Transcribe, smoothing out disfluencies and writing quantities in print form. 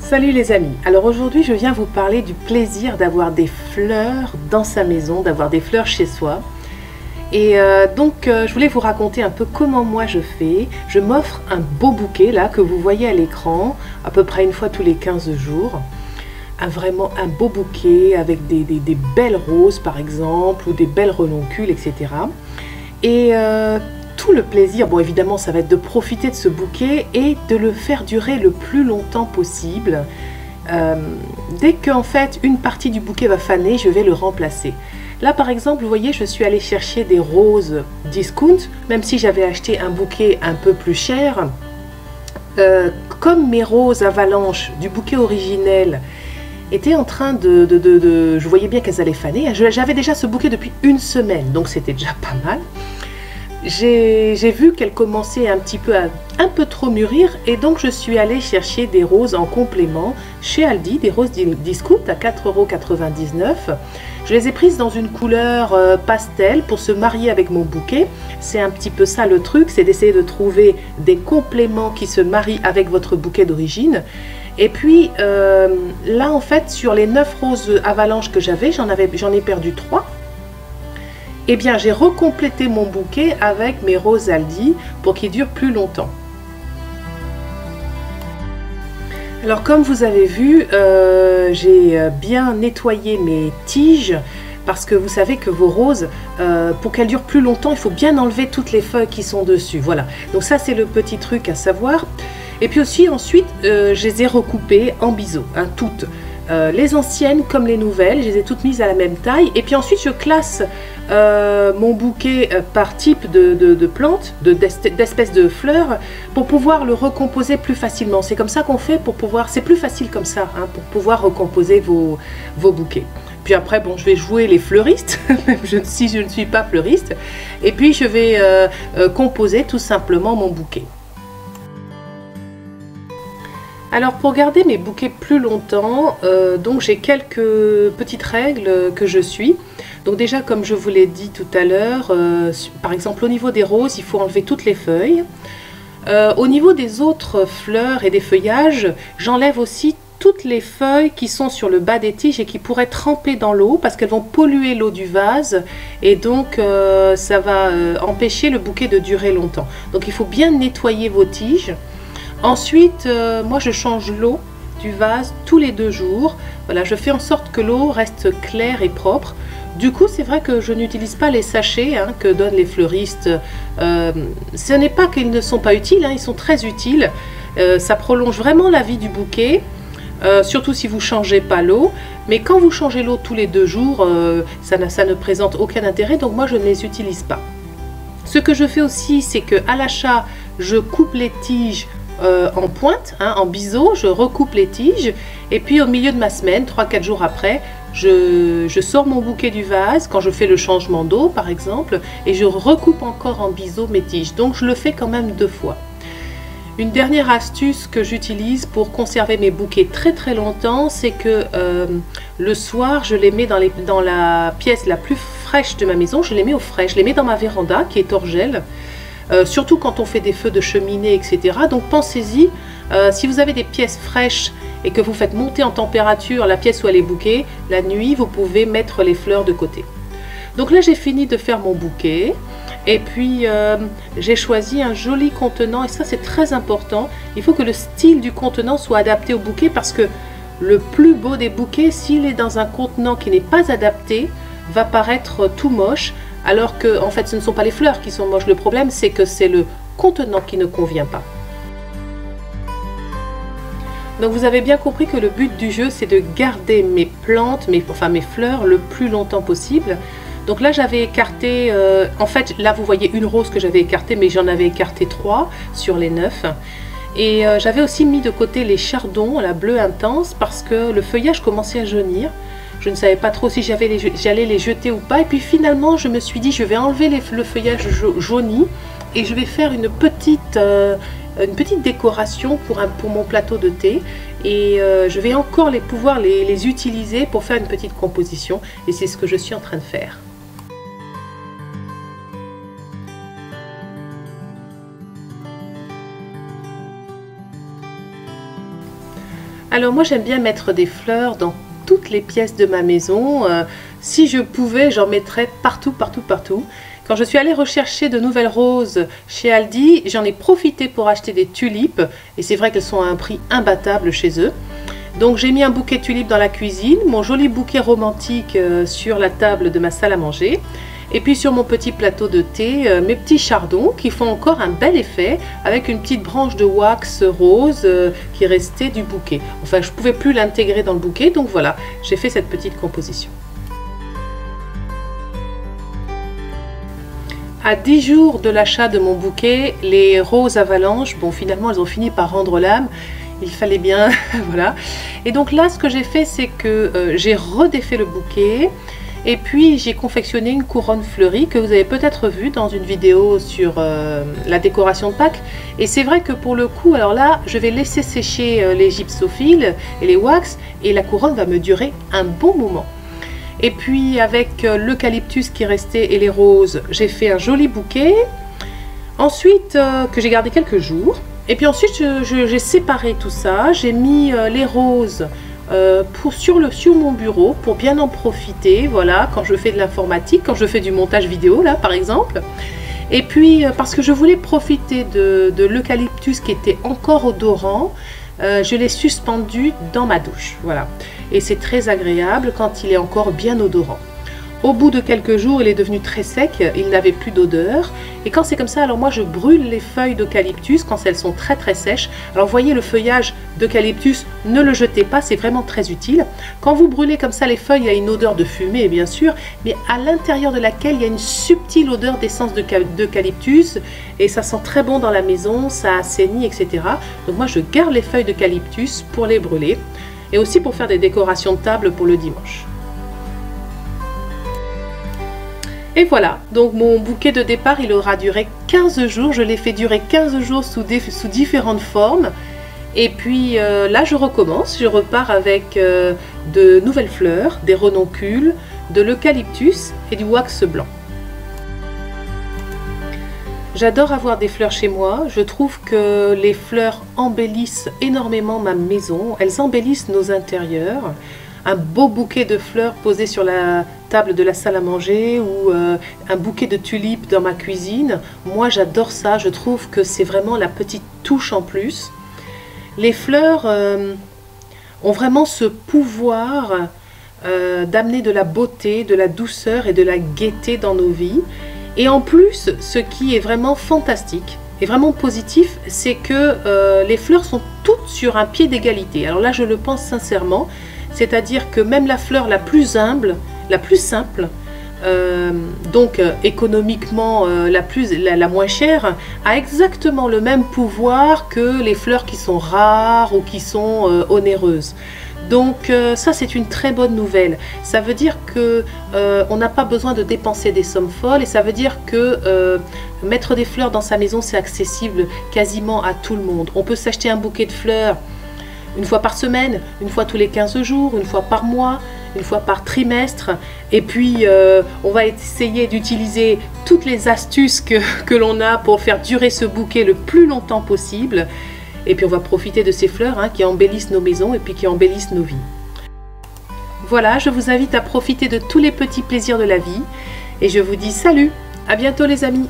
Salut les amis, alors aujourd'hui je viens vous parler du plaisir d'avoir des fleurs dans sa maison, d'avoir des fleurs chez soi. Et je voulais vous raconter un peu comment moi je fais. Je m'offre un beau bouquet là que vous voyez à l'écran, à peu près une fois tous les 15 jours. Vraiment un beau bouquet avec des belles roses par exemple, ou des belles renoncules, etc. Et tout le plaisir, bon évidemment ça va être de profiter de ce bouquet et de le faire durer le plus longtemps possible. Dès qu'en fait une partie du bouquet va faner, je vais le remplacer. Là par exemple, vous voyez, je suis allée chercher des roses discount, même si j'avais acheté un bouquet un peu plus cher. Comme mes roses avalanches du bouquet originel étaient en train je voyais bien qu'elles allaient faner. J'avais déjà ce bouquet depuis une semaine, donc c'était déjà pas mal. J'ai vu qu'elle commençait un peu trop mûrir et donc je suis allée chercher des roses en complément chez Aldi, des roses discount à 4,99 €. Je les ai prises dans une couleur pastel pour se marier avec mon bouquet. C'est un petit peu ça le truc, c'est d'essayer de trouver des compléments qui se marient avec votre bouquet d'origine. Et puis là en fait sur les 9 roses avalanches que j'avais, j'en ai perdu 3. Eh bien, j'ai recomplété mon bouquet avec mes roses Aldi pour qu'il dure plus longtemps. Alors, comme vous avez vu, j'ai bien nettoyé mes tiges parce que vous savez que vos roses, pour qu'elles durent plus longtemps, il faut bien enlever toutes les feuilles qui sont dessus. Voilà, donc ça c'est le petit truc à savoir. Et puis aussi, ensuite, je les ai recoupées en biseau, hein, toutes. Les anciennes comme les nouvelles, je les ai toutes mises à la même taille. Et puis ensuite, je classe mon bouquet par type de plantes, d'espèces de fleurs, pour pouvoir le recomposer plus facilement. C'est comme ça qu'on fait pour pouvoir, c'est plus facile comme ça, hein, pour pouvoir recomposer vos bouquets. Puis après, bon, je vais jouer les fleuristes, même si je ne suis pas fleuriste. Et puis, je vais composer tout simplement mon bouquet. Alors pour garder mes bouquets plus longtemps, donc j'ai quelques petites règles que je suis. Donc déjà comme je vous l'ai dit tout à l'heure, par exemple au niveau des roses, il faut enlever toutes les feuilles. Au niveau des autres fleurs et des feuillages, j'enlève aussi toutes les feuilles qui sont sur le bas des tiges et qui pourraient tremper dans l'eau parce qu'elles vont polluer l'eau du vase et donc ça va empêcher le bouquet de durer longtemps. Donc il faut bien nettoyer vos tiges. Ensuite, moi je change l'eau du vase tous les 2 jours. Voilà, je fais en sorte que l'eau reste claire et propre. Du coup, c'est vrai que je n'utilise pas les sachets hein, que donnent les fleuristes. Ce n'est pas qu'ils ne sont pas utiles, hein, ils sont très utiles. Ça prolonge vraiment la vie du bouquet, surtout si vous ne changez pas l'eau. Mais quand vous changez l'eau tous les 2 jours, ça ne présente aucun intérêt, donc moi je ne les utilise pas. Ce que je fais aussi, c'est qu'à l'achat, je coupe les tiges en pointe, hein, en biseau, je recoupe les tiges et puis au milieu de ma semaine, 3-4 jours après, je sors mon bouquet du vase quand je fais le changement d'eau par exemple et je recoupe encore en biseau mes tiges. Donc je le fais quand même 2 fois. Une dernière astuce que j'utilise pour conserver mes bouquets très longtemps, c'est que le soir, je les mets dans la pièce la plus fraîche de ma maison, je les mets au frais, je les mets dans ma véranda qui est hors gel. Surtout quand on fait des feux de cheminée, etc. Donc pensez-y, si vous avez des pièces fraîches et que vous faites monter en température la pièce où elle est bouquet, la nuit, vous pouvez mettre les fleurs de côté. Donc là, j'ai fini de faire mon bouquet. Et puis, j'ai choisi un joli contenant. Et ça, c'est très important. Il faut que le style du contenant soit adapté au bouquet parce que le plus beau des bouquets, s'il est dans un contenant qui n'est pas adapté, va paraître tout moche. Alors que, en fait, ce ne sont pas les fleurs qui sont moches. Le problème, c'est que c'est le contenant qui ne convient pas. Donc, vous avez bien compris que le but du jeu, c'est de garder mes plantes, mes fleurs, le plus longtemps possible. Donc là, j'avais écarté, en fait, là, vous voyez une rose que j'avais écartée, mais j'en avais écarté 3 sur les 9. Et j'avais aussi mis de côté les chardons, la bleue intense, parce que le feuillage commençait à jaunir. Je ne savais pas trop si j'allais les jeter ou pas. Et puis finalement, je me suis dit, je vais enlever le feuillage jauni et je vais faire une petite décoration pour mon plateau de thé. Et je vais encore pouvoir les utiliser pour faire une petite composition. Et c'est ce que je suis en train de faire. Alors moi j'aime bien mettre des fleurs dans toutes les pièces de ma maison. Si je pouvais, j'en mettrais partout, partout, partout. Quand je suis allée rechercher de nouvelles roses chez Aldi, j'en ai profité pour acheter des tulipes. Et c'est vrai qu'elles sont à un prix imbattable chez eux. Donc j'ai mis un bouquet de tulipes dans la cuisine, mon joli bouquet romantique sur la table de ma salle à manger. Et puis sur mon petit plateau de thé, mes petits chardons qui font encore un bel effet avec une petite branche de wax rose qui restait du bouquet. Enfin, je ne pouvais plus l'intégrer dans le bouquet, donc voilà, j'ai fait cette petite composition. À 10 jours de l'achat de mon bouquet, les roses avalanches, bon finalement elles ont fini par rendre l'âme, il fallait bien, voilà. Et donc là ce que j'ai fait c'est que j'ai redéfait le bouquet. Et puis j'ai confectionné une couronne fleurie que vous avez peut-être vue dans une vidéo sur la décoration de Pâques. Et c'est vrai que pour le coup, alors là, je vais laisser sécher les gypsophiles et les wax et la couronne va me durer un bon moment. Et puis avec l'eucalyptus qui restait et les roses, j'ai fait un joli bouquet. Ensuite, que j'ai gardé quelques jours. Et puis ensuite, j'ai séparé tout ça. J'ai mis les roses sur mon bureau pour bien en profiter, voilà, quand je fais de l'informatique, quand je fais du montage vidéo là par exemple. Et puis parce que je voulais profiter de l'eucalyptus qui était encore odorant, je l'ai suspendu dans ma douche, voilà. Et c'est très agréable quand il est encore bien odorant. Au bout de quelques jours, il est devenu très sec, il n'avait plus d'odeur. Et quand c'est comme ça, alors moi je brûle les feuilles d'eucalyptus quand elles sont très très sèches. Alors vous voyez le feuillage d'eucalyptus, ne le jetez pas, c'est vraiment très utile. Quand vous brûlez comme ça les feuilles, il y a une odeur de fumée bien sûr, mais à l'intérieur de laquelle il y a une subtile odeur d'essence d'eucalyptus. Et ça sent très bon dans la maison, ça assainit, etc. Donc moi je garde les feuilles d'eucalyptus pour les brûler. Et aussi pour faire des décorations de table pour le dimanche. Et voilà, donc mon bouquet de départ, il aura duré 15 jours. Je l'ai fait durer 15 jours sous différentes formes. Et puis là, je recommence. Je repars avec de nouvelles fleurs, des renoncules, de l'eucalyptus et du wax blanc. J'adore avoir des fleurs chez moi. Je trouve que les fleurs embellissent énormément ma maison. Elles embellissent nos intérieurs. Un beau bouquet de fleurs posé sur la table de la salle à manger ou un bouquet de tulipes dans ma cuisine. Moi j'adore ça, je trouve que c'est vraiment la petite touche en plus. Les fleurs ont vraiment ce pouvoir d'amener de la beauté, de la douceur et de la gaieté dans nos vies. Et en plus, ce qui est vraiment fantastique et vraiment positif, c'est que les fleurs sont toutes sur un pied d'égalité. Alors là je le pense sincèrement. C'est-à-dire que même la fleur la plus humble, la plus simple, donc économiquement la moins chère, a exactement le même pouvoir que les fleurs qui sont rares ou qui sont onéreuses. Donc ça c'est une très bonne nouvelle. Ça veut dire que on n'a pas besoin de dépenser des sommes folles et ça veut dire que mettre des fleurs dans sa maison c'est accessible quasiment à tout le monde. On peut s'acheter un bouquet de fleurs une fois par semaine, une fois tous les 15 jours, une fois par mois, une fois par trimestre. Et puis, on va essayer d'utiliser toutes les astuces que l'on a pour faire durer ce bouquet le plus longtemps possible. Et puis, on va profiter de ces fleurs qui embellissent nos maisons et puis qui embellissent nos vies. Voilà, je vous invite à profiter de tous les petits plaisirs de la vie. Et je vous dis salut, à bientôt les amis.